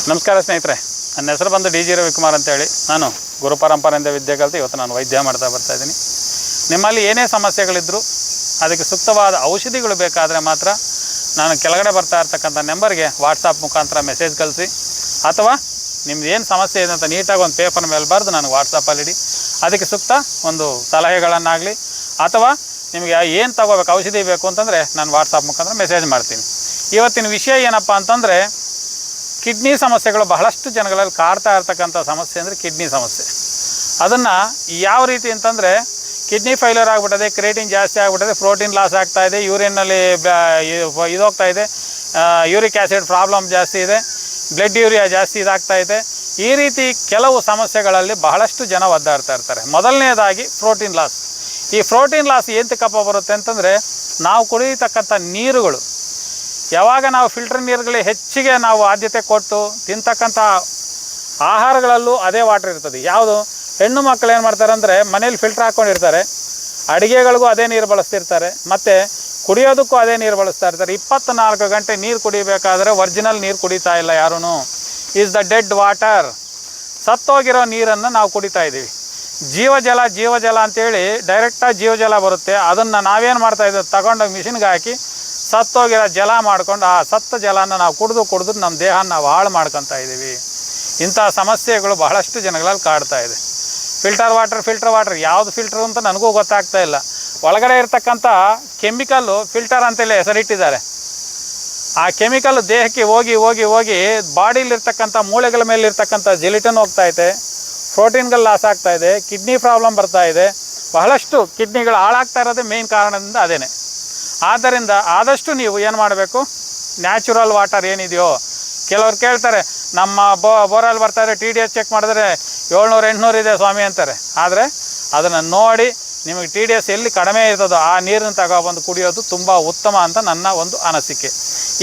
ನಮಸ್ಕಾರ ಸ್ನೇಹಿತರೆ, ನನ್ನ ಹೆಸರು ಬಂದು ಡಿ ಜಿ ರವಿಕುಮಾರ್ ಅಂತೇಳಿ. ನಾನು ಗುರು ಪರಂಪರೆಯಿಂದ ವಿದ್ಯೆ ಕಲಿತು ಇವತ್ತು ನಾನು ವೈದ್ಯ ಮಾಡ್ತಾ ಬರ್ತಾಯಿದ್ದೀನಿ. ನಿಮ್ಮಲ್ಲಿ ಏನೇ ಸಮಸ್ಯೆಗಳಿದ್ದರೂ ಅದಕ್ಕೆ ಸೂಕ್ತವಾದ ಔಷಧಿಗಳು ಬೇಕಾದರೆ ಮಾತ್ರ ನಾನು ಕೆಳಗಡೆ ಬರ್ತಾ ಇರ್ತಕ್ಕಂಥ ನಂಬರ್ಗೆ ವಾಟ್ಸಪ್ ಮುಖಾಂತರ ಮೆಸೇಜ್ ಕಳಿಸಿ, ಅಥವಾ ನಿಮ್ದು ಏನು ಸಮಸ್ಯೆ ಇದೆ ಅಂತ ನೀಟಾಗಿ ಒಂದು ಪೇಪರ್ ಮೇಲೆ ಬರೆದು ನನಗೆ ವಾಟ್ಸಪ್ಪಲ್ಲಿ ಇಡಿ. ಅದಕ್ಕೆ ಸೂಕ್ತ ಒಂದು ಸಲಹೆಗಳನ್ನಾಗಲಿ ಅಥವಾ ನಿಮಗೆ ಏನು ತಗೋಬೇಕು ಔಷಧಿ ಬೇಕು ಅಂತಂದರೆ ನಾನು ವಾಟ್ಸಪ್ ಮುಖಾಂತರ ಮೆಸೇಜ್ ಮಾಡ್ತೀನಿ. ಇವತ್ತಿನ ವಿಷಯ ಏನಪ್ಪ ಅಂತಂದರೆ, ಕಿಡ್ನಿ ಸಮಸ್ಯೆಗಳು ಬಹಳಷ್ಟು ಜನಗಳಲ್ಲಿ ಕಾಡ್ತಾ ಇರ್ತಕ್ಕಂಥ ಸಮಸ್ಯೆ ಅಂದರೆ ಕಿಡ್ನಿ ಸಮಸ್ಯೆ. ಅದನ್ನು ಯಾವ ರೀತಿ ಅಂತಂದರೆ, ಕಿಡ್ನಿ ಫೈಲರ್ ಆಗಿಬಿಟ್ಟದೆ, ಕ್ರಿಯೇಟಿನ್ ಜಾಸ್ತಿ ಆಗಿಬಿಟ್ಟದೆ, ಪ್ರೋಟೀನ್ ಲಾಸ್ ಆಗ್ತಾಯಿದೆ, ಯೂರಿನಲ್ಲಿ ಇದೋಗ್ತಾ ಇದೆ, ಯೂರಿಕ್ ಆ್ಯಸಿಡ್ ಪ್ರಾಬ್ಲಮ್ ಜಾಸ್ತಿ ಇದೆ, ಬ್ಲಡ್ ಯೂರಿಯಾ ಜಾಸ್ತಿ ಇದಾಗ್ತಾಯಿದೆ. ಈ ರೀತಿ ಕೆಲವು ಸಮಸ್ಯೆಗಳಲ್ಲಿ ಬಹಳಷ್ಟು ಜನ ಒದ್ದಾಡ್ತಾ ಇರ್ತಾರೆ. ಮೊದಲನೇದಾಗಿ ಪ್ರೋಟೀನ್ ಲಾಸ್. ಈ ಪ್ರೋಟೀನ್ ಲಾಸ್ ಏಂತಕ್ಕಪ್ಪ ಬರುತ್ತೆ ಅಂತಂದರೆ, ನಾವು ಕುಡಿಯತಕ್ಕಂಥ ನೀರುಗಳು, ಯಾವಾಗ ನಾವು ಫಿಲ್ಟರ್ ನೀರುಗಳಿಗೆ ಹೆಚ್ಚಿಗೆ ನಾವು ಆದ್ಯತೆ ಕೊಟ್ಟು ತಿಂತಕ್ಕಂಥ ಆಹಾರಗಳಲ್ಲೂ ಅದೇ ವಾಟರ್ ಇರ್ತದೆ. ಯಾವುದು ಹೆಣ್ಣು ಮಕ್ಕಳು ಏನು ಮಾಡ್ತಾರೆ ಅಂದರೆ, ಮನೇಲಿ ಫಿಲ್ಟರ್ ಹಾಕ್ಕೊಂಡಿರ್ತಾರೆ, ಅಡುಗೆಗಳಿಗೂ ಅದೇ ನೀರು ಬಳಸ್ತಿರ್ತಾರೆ, ಮತ್ತು ಕುಡಿಯೋದಕ್ಕೂ ಅದೇ ನೀರು ಬಳಸ್ತಾ ಇರ್ತಾರೆ. 24 ಗಂಟೆ ನೀರು ಕುಡಿಬೇಕಾದ್ರೆ ಒರಿಜಿನಲ್ ನೀರು ಕುಡಿತಾ ಇಲ್ಲ ಯಾರೂ. Is the dead water. ಸತ್ತೋಗಿರೋ ನೀರನ್ನು ನಾವು ಕುಡಿತಾ ಇದ್ದೀವಿ. ಜೀವಜಲ ಅಂತೇಳಿ ಡೈರೆಕ್ಟಾಗಿ ಜೀವಜಲ ಬರುತ್ತೆ. ಅದನ್ನು ನಾವೇನು ಮಾಡ್ತಾಯಿದ್ದೀವಿ, ತಗೊಂಡೋಗಿ ಮಿಷಿನ್ಗೆ ಹಾಕಿ ಸತ್ತೋಗಿರೋ ಜಲ ಮಾಡ್ಕೊಂಡು ಆ ಸತ್ತ ಜಲನ ನಾವು ಕುಡಿದು ನಮ್ಮ ದೇಹನ ನಾವು ಹಾಳು ಮಾಡ್ಕೊತಾ ಇದ್ದೀವಿ. ಇಂಥ ಸಮಸ್ಯೆಗಳು ಬಹಳಷ್ಟು ಜನಗಳಲ್ಲಿ ಕಾಡ್ತಾ ಇದೆ. ಫಿಲ್ಟರ್ ವಾಟರ್ ಯಾವುದು ಫಿಲ್ಟರ್ ಅಂತ ನನಗೂ ಗೊತ್ತಾಗ್ತಾ ಇಲ್ಲ. ಒಳಗಡೆ ಇರ್ತಕ್ಕಂಥ ಕೆಮಿಕಲ್ಲು ಫಿಲ್ಟರ್ ಅಂತೇಳಿ ಹೆಸರಿಟ್ಟಿದ್ದಾರೆ. ಆ ಕೆಮಿಕಲ್ ದೇಹಕ್ಕೆ ಹೋಗಿ ಬಾಡಿಲಿರ್ತಕ್ಕಂಥ ಮೂಳೆಗಳ ಮೇಲೆ ಇರ್ತಕ್ಕಂಥ ಜಿಲಿಟನ್ ಹೋಗ್ತಾಯಿದೆ, ಪ್ರೋಟೀನ್ಗಳು ಲಾಸ್ ಆಗ್ತಾಯಿದೆ, ಕಿಡ್ನಿ ಪ್ರಾಬ್ಲಮ್ ಬರ್ತಾಯಿದೆ. ಬಹಳಷ್ಟು ಕಿಡ್ನಿಗಳು ಹಾಳಾಗ್ತಾ ಇರೋದೇ ಮೇಯ್ನ್ ಕಾರಣದಿಂದ ಅದೇನೆ. ಆದ್ದರಿಂದ ಆದಷ್ಟು ನೀವು ಏನು ಮಾಡಬೇಕು, ನ್ಯಾಚುರಲ್ ವಾಟರ್ ಏನಿದೆಯೋ, ಕೆಲವ್ರು ಕೇಳ್ತಾರೆ ನಮ್ಮ ಬೋರಲ್ಲಿ ಬರ್ತಾರೆ, TDS ಚೆಕ್ ಮಾಡಿದ್ರೆ 700-800 ಇದೆ ಸ್ವಾಮಿ ಅಂತಾರೆ. ಆದರೆ ಅದನ್ನು ನೋಡಿ ನಿಮಗೆ TDS ಎಲ್ಲಿ ಕಡಿಮೆ ಇರ್ತದೋ ಆ ನೀರನ್ನು ತಗೊಬಂದು ಕುಡಿಯೋದು ತುಂಬ ಉತ್ತಮ ಅಂತ ನನ್ನ ಒಂದು ಅನಿಸಿಕೆ.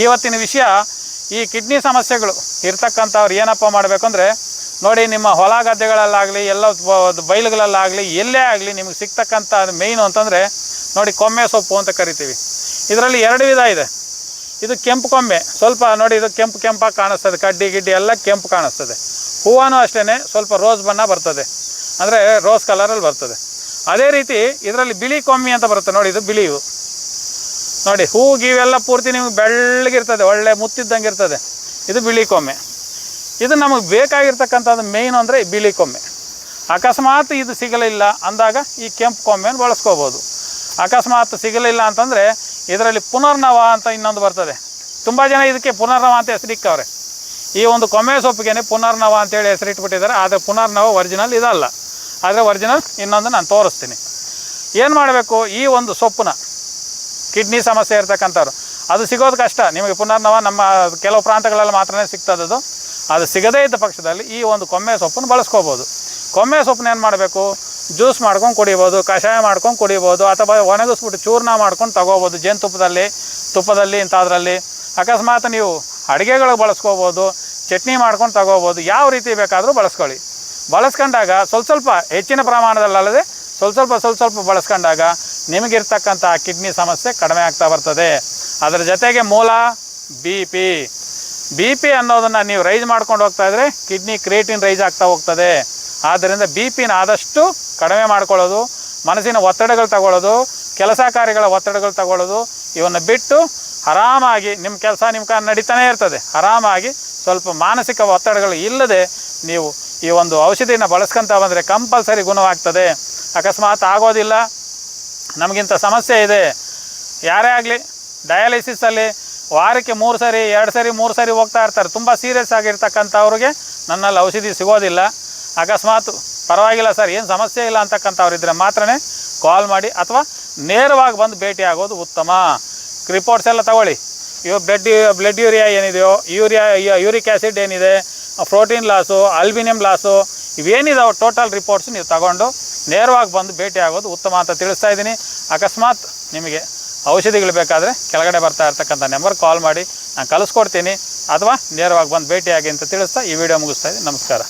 ಇವತ್ತಿನ ವಿಷಯ, ಈ ಕಿಡ್ನಿ ಸಮಸ್ಯೆಗಳು ಇರ್ತಕ್ಕಂಥವ್ರು ಏನಪ್ಪ ಮಾಡಬೇಕು ಅಂದರೆ, ನೋಡಿ ನಿಮ್ಮ ಹೊಲ ಗದ್ದೆಗಳಲ್ಲಾಗಲಿ, ಎಲ್ಲ ಬಯಲುಗಳಲ್ಲಾಗಲಿ, ಎಲ್ಲೇ ಆಗಲಿ ನಿಮಗೆ ಸಿಗ್ತಕ್ಕಂಥ ಮೇಯ್ನು ಅಂತಂದರೆ ನೋಡಿ, ಕೊಮ್ಮೆ ಸೊಪ್ಪು ಅಂತ ಕರಿತೀವಿ. ಇದರಲ್ಲಿ 2 ವಿಧ ಇದೆ. ಇದು ಕೆಂಪು ಕೊಮ್ಮೆ, ಸ್ವಲ್ಪ ನೋಡಿ ಇದು ಕೆಂಪಾಗಿ ಕಾಣಿಸ್ತದೆ, ಕಡ್ಡಿ ಗಿಡ್ಡಿ ಎಲ್ಲ ಕೆಂಪು ಕಾಣಿಸ್ತದೆ. ಹೂವೂ ಅಷ್ಟೇ ಸ್ವಲ್ಪ ರೋಸ್ ಬಣ್ಣ ಬರ್ತದೆ, ಅಂದರೆ ರೋಸ್ ಕಲರಲ್ಲಿ ಬರ್ತದೆ. ಅದೇ ರೀತಿ ಇದರಲ್ಲಿ ಬಿಳಿ ಕೊಮ್ಮೆ ಅಂತ ಬರುತ್ತೆ ನೋಡಿ, ಇದು ಬಿಳಿವು ನೋಡಿ, ಹೂವು ಗೀವೆಲ್ಲ ಪೂರ್ತಿ ನಿಮಗೆ ಬೆಳ್ಳಗಿರ್ತದೆ, ಒಳ್ಳೆ ಮುತ್ತಿದ್ದಂಗೆ ಇರ್ತದೆ. ಇದು ಬಿಳಿ ಕೊಮ್ಮೆ. ಇದು ನಮಗೆ ಬೇಕಾಗಿರ್ತಕ್ಕಂಥದ್ದು ಮೇಯ್ನು ಅಂದರೆ ಬಿಳಿ ಕೊಮ್ಮೆ. ಅಕಸ್ಮಾತ್ ಇದು ಸಿಗಲಿಲ್ಲ ಅಂದಾಗ ಈ ಕೆಂಪು ಕೊಮ್ಮೆಯನ್ನು ಬಳಸ್ಕೋಬೋದು. ಅಕಸ್ಮಾತ್ ಸಿಗಲಿಲ್ಲ ಅಂತಂದರೆ ಇದರಲ್ಲಿ ಪುನರ್ನವ ಅಂತ ಇನ್ನೊಂದು ಬರ್ತದೆ. ತುಂಬ ಜನ ಇದಕ್ಕೆ ಪುನರ್ನವ ಅಂತ ಹೆಸರಿಕ್ಕವ್ರೆ. ಈ ಒಂದು ಕೊಮ್ಮೆ ಸೊಪ್ಪಿಗೆ ಪುನರ್ನವ ಅಂತೇಳಿ ಹೆಸರಿಟ್ಬಿಟ್ಟಿದ್ದಾರೆ. ಆದರೆ ಪುನರ್ನವ ಒರಿಜಿನಲ್ ಇದಲ್ಲ. ಆದರೆ ಒರಿಜಿನಲ್ ಇನ್ನೊಂದು ನಾನು ತೋರಿಸ್ತೀನಿ. ಏನು ಮಾಡಬೇಕು, ಈ ಒಂದು ಸೊಪ್ಪನ್ನ ಕಿಡ್ನಿ ಸಮಸ್ಯೆ ಇರ್ತಕ್ಕಂಥವ್ರು, ಅದು ಸಿಗೋದು ಕಷ್ಟ. ನಿಮಗೆ ಪುನರ್ನವ ನಮ್ಮ ಕೆಲವು ಪ್ರಾಂತಗಳಲ್ಲಿ ಮಾತ್ರನೇ ಸಿಗ್ತದದು. ಅದು ಸಿಗದೇ ಇದ್ದ ಪಕ್ಷದಲ್ಲಿ ಈ ಒಂದು ಕೊಮ್ಮೆ ಸೊಪ್ಪನ್ನು ಬಳಸ್ಕೋಬೋದು. ಕೊಮ್ಮೆ ಸೊಪ್ಪನ್ನ ಏನು ಮಾಡಬೇಕು, ಜ್ಯೂಸ್ ಮಾಡ್ಕೊಂಡು ಕುಡಿಬೋದು, ಕಷಾಯ ಮಾಡ್ಕೊಂಡು ಕುಡಿಬೋದು, ಅಥವಾ ಒಣಗಿಸ್ಬಿಟ್ಟು ಚೂರ್ಣ ಮಾಡ್ಕೊಂಡು ತಗೋಬೋದು, ತುಪ್ಪದಲ್ಲಿ ಇಂಥದ್ರಲ್ಲಿ. ಅಕಸ್ಮಾತ್ ನೀವು ಅಡುಗೆಗಳಿಗೆ ಬಳಸ್ಕೋಬೋದು, ಚಟ್ನಿ ಮಾಡ್ಕೊಂಡು ತಗೋಬೋದು, ಯಾವ ರೀತಿ ಬೇಕಾದರೂ ಬಳಸ್ಕೊಳ್ಳಿ. ಬಳಸ್ಕೊಂಡಾಗ ಸ್ವಲ್ಪ ಹೆಚ್ಚಿನ ಪ್ರಮಾಣದಲ್ಲದೆ ಸ್ವಲ್ಪ ಬಳಸ್ಕೊಂಡಾಗ ನಿಮಗಿರ್ತಕ್ಕಂಥ ಕಿಡ್ನಿ ಸಮಸ್ಯೆ ಕಡಿಮೆ ಆಗ್ತಾ ಬರ್ತದೆ. ಅದರ ಜೊತೆಗೆ ಮೂಲ ಬಿ ಪಿ ಅನ್ನೋದನ್ನು ನೀವು ರೈಸ್ ಮಾಡ್ಕೊಂಡು ಹೋಗ್ತಾಯಿದ್ರೆ ಕಿಡ್ನಿ ಕ್ರಿಯೇಟಿನ್ ರೈಸ್ ಆಗ್ತಾ ಹೋಗ್ತದೆ. ಆದ್ದರಿಂದ BP ಆದಷ್ಟು ಕಡಿಮೆ ಮಾಡ್ಕೊಳ್ಳೋದು, ಮನಸ್ಸಿನ ಒತ್ತಡಗಳು ತಗೊಳ್ಳೋದು, ಕೆಲಸ ಕಾರ್ಯಗಳ ಒತ್ತಡಗಳು ತಗೊಳ್ಳೋದು, ಇವನ್ನು ಬಿಟ್ಟು ಆರಾಮಾಗಿ ನಿಮ್ಮ ಕೆಲಸ ನಡೀತಾನೆ ಇರ್ತದೆ. ಆರಾಮಾಗಿ ಸ್ವಲ್ಪ ಮಾನಸಿಕ ಒತ್ತಡಗಳು ಇಲ್ಲದೆ ನೀವು ಈ ಒಂದು ಔಷಧಿನ ಬಳಸ್ಕೊತ ಬಂದರೆ ಕಂಪಲ್ಸರಿ ಗುಣವಾಗ್ತದೆ. ಅಕಸ್ಮಾತ್ ಆಗೋದಿಲ್ಲ, ನಮಗಿಂತ ಸಮಸ್ಯೆ ಇದೆ, ಯಾರೇ ಆಗಲಿ ಡಯಾಲಿಸಿಸಲ್ಲಿ ವಾರಕ್ಕೆ 3 ಸರಿ 2 ಸರಿ 3 ಸರಿ ಹೋಗ್ತಾ ಇರ್ತಾರೆ. ತುಂಬ ಸೀರಿಯಸ್ ಆಗಿರ್ತಕ್ಕಂಥವ್ರಿಗೆ ನನ್ನಲ್ಲಿ ಔಷಧಿ ಸಿಗೋದಿಲ್ಲ. ಅಕಸ್ಮಾತ್ ಪರವಾಗಿಲ್ಲ ಸರ್, ಏನು ಸಮಸ್ಯೆ ಇಲ್ಲ ಅಂತಕ್ಕಂಥವ್ರಿದ್ರೆ ಮಾತ್ರ ಕಾಲ್ ಮಾಡಿ, ಅಥವಾ ನೇರವಾಗಿ ಬಂದು ಭೇಟಿ ಆಗೋದು ಉತ್ತಮ. ರಿಪೋರ್ಟ್ಸ್ ಎಲ್ಲ ತಗೊಳ್ಳಿ. ಬ್ಲಡ್ ಯೂರಿಯಾ ಏನಿದೆಯೋ, ಯೂರಿಕ್ ಆ್ಯಸಿಡ್ ಏನಿದೆ, ಪ್ರೋಟೀನ್ ಲಾಸು, ಅಲ್ಬಿನಿಯಂ ಲಾಸು, ಇವೇನಿದಾವೆ ಟೋಟಲ್ ರಿಪೋರ್ಟ್ಸ್ ನೀವು ತಗೊಂಡು ನೇರವಾಗಿ ಬಂದು ಭೇಟಿ ಆಗೋದು ಉತ್ತಮ ಅಂತ ತಿಳಿಸ್ತಾ ಇದ್ದೀನಿ. ಅಕಸ್ಮಾತ್ ನಿಮಗೆ ಔಷಧಿಗಳು ಬೇಕಾದರೆ ಕೆಳಗಡೆ ಬರ್ತಾ ಇರ್ತಕ್ಕಂಥ ನಂಬರ್ ಕಾಲ್ ಮಾಡಿ, ನಾನು ಕಳಿಸ್ಕೊಡ್ತೀನಿ, ಅಥವಾ ನೇರವಾಗಿ ಬಂದು ಭೇಟಿಯಾಗಿ ಅಂತ ತಿಳಿಸ್ತಾ ಈ ವಿಡಿಯೋ ಮುಗಿಸ್ತಾ ಇದ್ದೀನಿ. ನಮಸ್ಕಾರ.